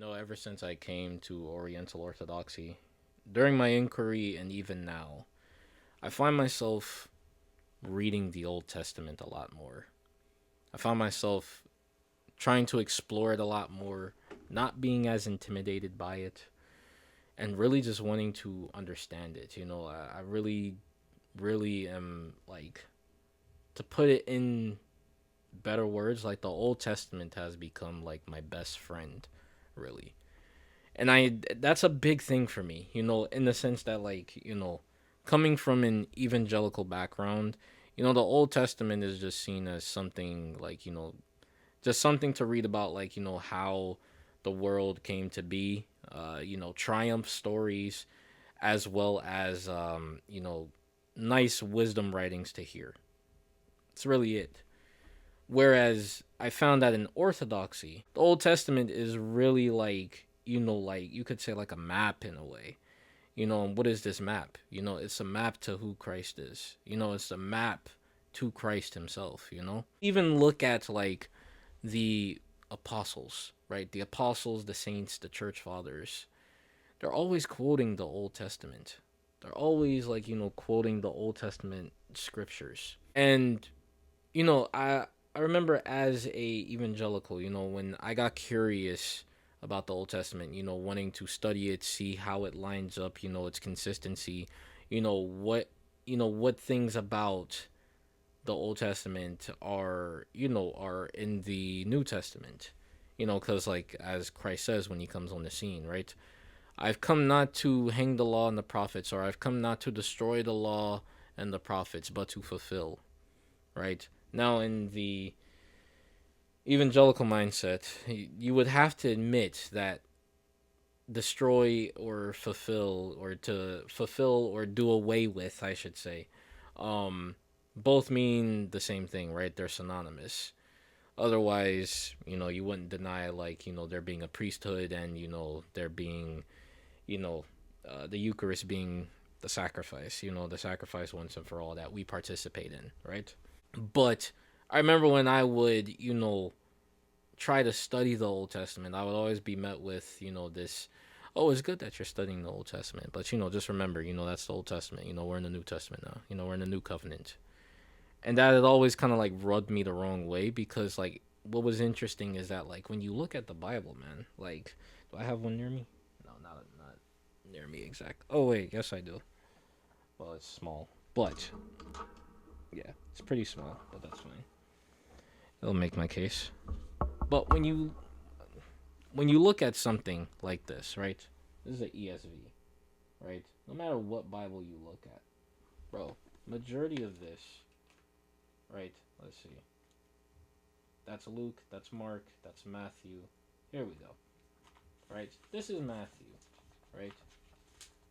Ever since I came to Oriental Orthodoxy, during my inquiry and even now, I find myself reading the Old Testament a lot more. I find myself trying to explore it a lot more, not being as intimidated by it, and really just wanting to understand it. I really, really am like, to put it in better words, like the Old Testament has become like my best friend, really. And that's a big thing for me, in the sense that, like, coming from an evangelical background, the Old Testament is just seen as something like, just something to read about, like, how the world came to be, triumph stories, as well as nice wisdom writings to hear. It's really it. Whereas I found that in Orthodoxy, the Old Testament is really like, like you could say like a map in a way. And what is this map? It's a map to who Christ is. It's a map to Christ himself. Even look at like the apostles, right? The apostles, the saints, the church fathers. They're always quoting the Old Testament. They're always like, quoting the Old Testament scriptures. And I remember as a evangelical, when I got curious about the Old Testament, wanting to study it, see how it lines up, its consistency, what what things about the Old Testament are in the New Testament. Cuz like as Christ says when he comes on the scene, right? I've come not to hang the law and the prophets, or I've come not to destroy the law and the prophets, but to fulfill, right? Now, in the evangelical mindset, you would have to admit that destroy or fulfill, or to fulfill or do away with, I should say, um, both mean the same thing, right? They're synonymous. Otherwise, you wouldn't deny, like, there being a priesthood and, there being, you know, the Eucharist being the sacrifice, the sacrifice once and for all that we participate in, right? But I remember when I would, try to study the Old Testament, I would always be met with, this, oh, it's good that you're studying the Old Testament, but, just remember, that's the Old Testament. We're in the New Testament now. We're in the New Covenant. And that had always kind of like rubbed me the wrong way because, like, what was interesting is that, like, when you look at the Bible, man, like, do I have one near me? No, not near me exact. Oh, wait, yes, I do. Well, it's small, but yeah, it's pretty small, but that's fine. It'll make my case. But when you look at something like this, right? This is an ESV, right? No matter what Bible you look at, bro, majority of this, right? Let's see. That's Luke, that's Mark, that's Matthew. Here we go. Right? This is Matthew, right?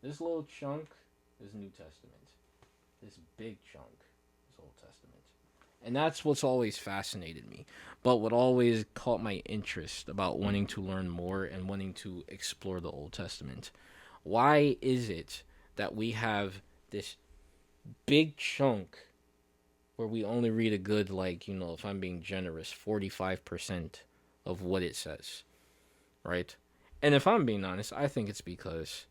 This little chunk is New Testament. This big chunk is Old Testament. And that's what's always fascinated me. But what always caught my interest about wanting to learn more and wanting to explore the Old Testament. Why is it that we have this big chunk where we only read a good, like, if I'm being generous, 45% of what it says, right? And if I'm being honest, I think it's because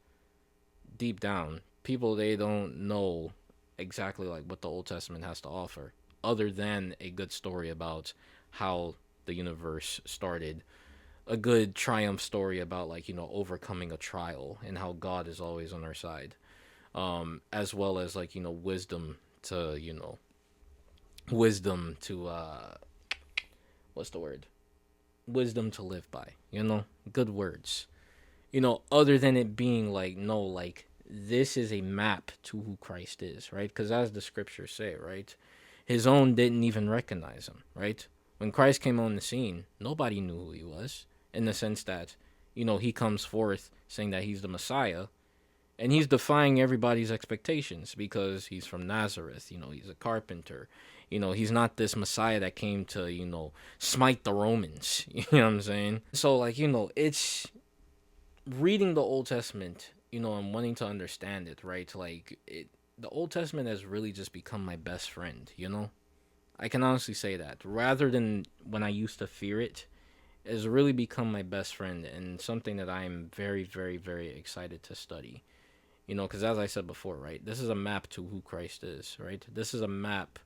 deep down, people, they don't know exactly like what the Old Testament has to offer, other than a good story about how the universe started, a good triumph story about, like, overcoming a trial and how God is always on our side, as well as, like, wisdom to wisdom to what's the word, wisdom to live by, good words, other than it being like, no, like, this is a map to who Christ is, right? Because as the scriptures say, right, his own didn't even recognize him, right? When Christ came on the scene, nobody knew who he was, in the sense that, he comes forth saying that he's the Messiah, and he's defying everybody's expectations because he's from Nazareth. He's a carpenter. He's not this Messiah that came to, smite the Romans. You know what I'm saying? So, like, it's reading the Old Testament, and wanting to understand it, right? Like, the Old Testament has really just become my best friend. I can honestly say that. Rather than when I used to fear it, has really become my best friend and something that I am very, very, very excited to study. You know, because as I said before, right, this is a map to who Christ is, right? This is a map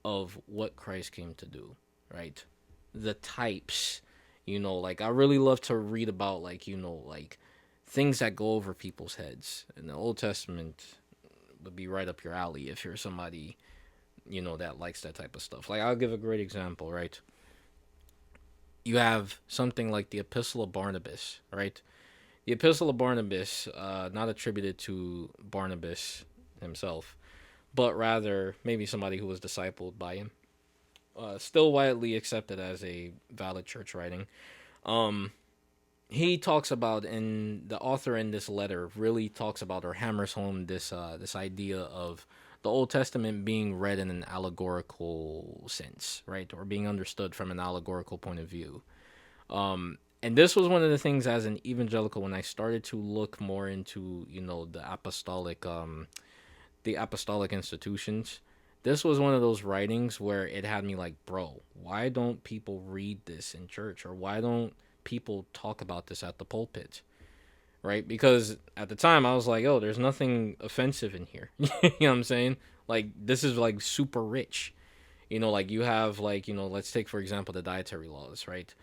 of what Christ came to do, right? The types, you know, like I really love to read about, like, you know, like things that go over people's heads. And the Old Testament would be right up your alley if you're somebody, you know, that likes that type of stuff. Like, I'll give a great example, right? You have something like the Epistle of Barnabas, right? The Epistle of Barnabas, not attributed to Barnabas himself, but rather maybe somebody who was discipled by him. Still widely accepted as a valid church writing. Um, he talks about, and the author in this letter really talks about or hammers home this idea of the Old Testament being read in an allegorical sense, right, or being understood from an allegorical point of view. And this was one of the things as an evangelical when I started to look more into, you know, the apostolic institutions. This was one of those writings where it had me like, bro, why don't people read this in church, or why don't people talk about this at the pulpit? Right? Because at the time I was like, oh, there's nothing offensive in here. You know what I'm saying? Like, this is like super rich. You know, like you have, like, you know, let's take for example the dietary laws, right?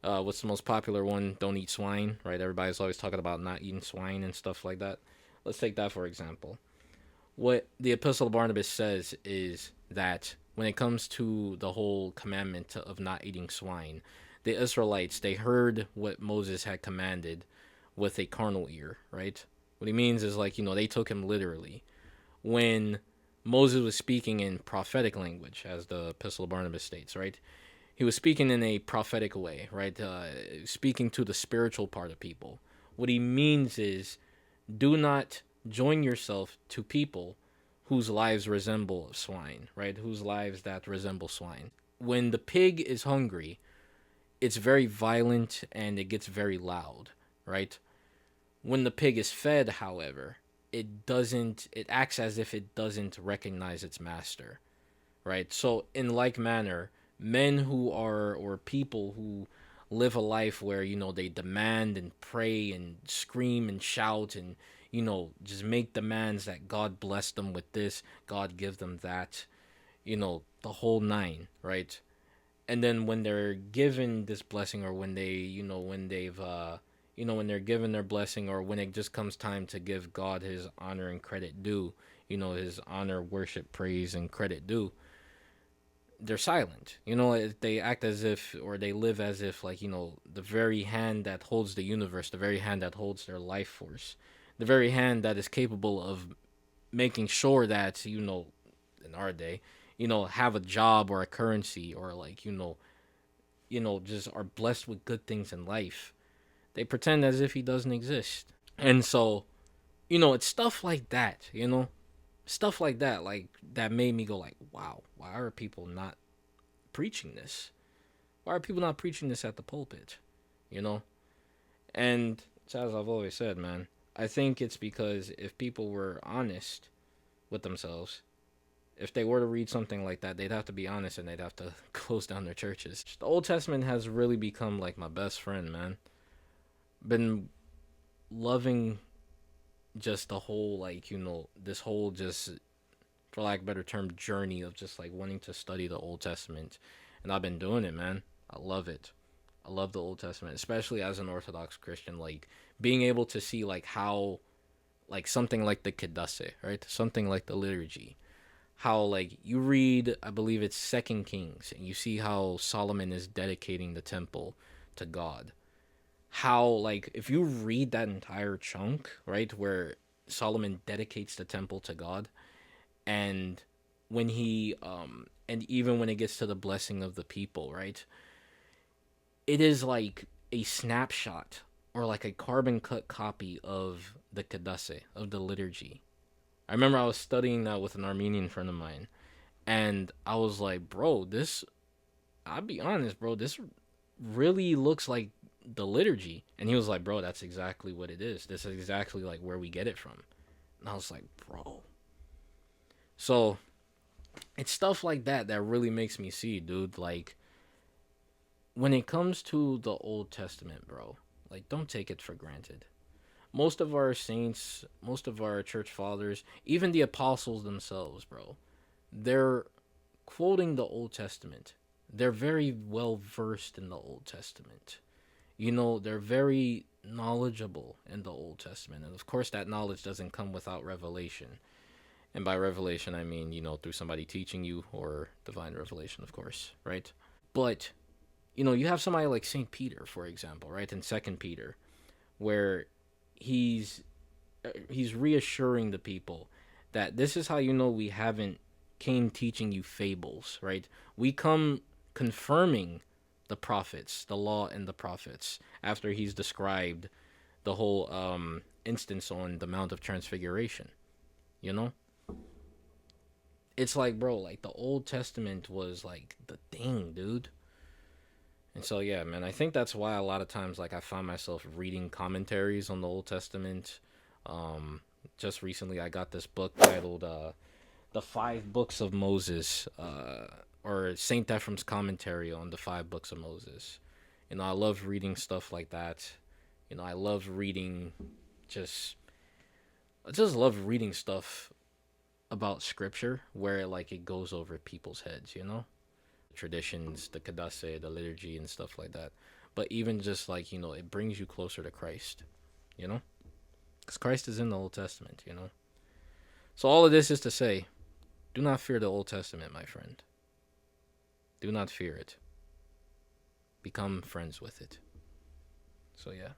What's the most popular one? Don't eat swine, right? Everybody's always talking about not eating swine and stuff like that. Let's take that for example. What the Epistle of Barnabas says is that when it comes to the whole commandment of not eating swine, the Israelites, they heard what Moses had commanded with a carnal ear, right? What he means is, like, you know, they took him literally. When Moses was speaking in prophetic language, as the Epistle of Barnabas states, right? He was speaking in a prophetic way, right? Speaking to the spiritual part of people. What he means is, do not join yourself to people whose lives resemble swine, right? Whose lives that resemble swine. When the pig is hungry, it's very violent and it gets very loud, right? When the pig is fed, however, it acts as if it doesn't recognize its master, right? So in like manner, men who are, or people who live a life where, you know, they demand and pray and scream and shout and, you know, just make demands that God bless them with this, God give them that, you know, the whole nine, right? And then when they're given this blessing, or when they, you know, when they've you know, when they're given their blessing, or when it just comes time to give God his honor and credit due, you know, his honor, worship, praise, and credit due, they're silent. You know, they act as if, or they live as if, like, you know, the very hand that holds the universe, the very hand that holds their life force, the very hand that is capable of making sure that, you know, in our day, you know, have a job or a currency, or, like, you know, just are blessed with good things in life. They pretend as if he doesn't exist. And so, you know, it's stuff like that, you know, stuff like that, like, that made me go like, wow, why are people not preaching this? Why are people not preaching this at the pulpit? You know? And as I've always said, man, I think it's because if people were honest with themselves, if they were to read something like that, they'd have to be honest and they'd have to close down their churches. The Old Testament has really become like my best friend, man. Been loving just the whole, like, you know, this whole, just for lack of a better term, journey of just like wanting to study the Old Testament. And I've been doing it, man. I love it. I love the Old Testament, especially as an Orthodox Christian. Like, being able to see, like, how, like, something like the Kedasse, right? Something like the liturgy. How, like, you read, I believe it's Second Kings, and you see how Solomon is dedicating the temple to God. How, like, if you read that entire chunk, right, where Solomon dedicates the temple to God, and when he and even when it gets to the blessing of the people, right, it is like a snapshot, or like a carbon cut copy of the Kedasse, of the liturgy. I remember I was studying that with an Armenian friend of mine, and I was like, bro, this, I'll be honest, bro, this really looks like the liturgy. And he was like, bro, that's exactly what it is. This is exactly like where we get it from. And I was like, bro. So it's stuff like that that really makes me see, dude, like, when it comes to the Old Testament, bro, like don't take it for granted. Most of our saints, most of our church fathers, even the apostles themselves, bro, they're quoting the Old Testament. They're very well versed in the Old Testament. You know, they're very knowledgeable in the Old Testament. And of course, that knowledge doesn't come without revelation. And by revelation, I mean, you know, through somebody teaching you or divine revelation, of course, right? But, you know, you have somebody like St. Peter, for example, right? In Second Peter, where he's he's reassuring the people that this is how you know we haven't came teaching you fables, right? We come confirming the prophets, the law and the prophets, after he's described the whole instance on the Mount of Transfiguration. You know, it's like, bro, like the Old Testament was like the thing, dude. And so yeah, man, I think that's why a lot of times like I find myself reading commentaries on the Old Testament. Um, just recently I got this book titled "The Five Books of Moses," or Saint Ephraim's commentary on the Five Books of Moses. You know, I love reading stuff like that. You know, I love reading just I just love reading stuff about scripture where like it goes over people's heads, you know? Traditions, the Kadase, the liturgy and stuff like that. But even just like, you know, it brings you closer to Christ, you know? Cuz Christ is in the Old Testament, you know? So all of this is to say, do not fear the Old Testament, my friend. Do not fear it. Become friends with it. So yeah.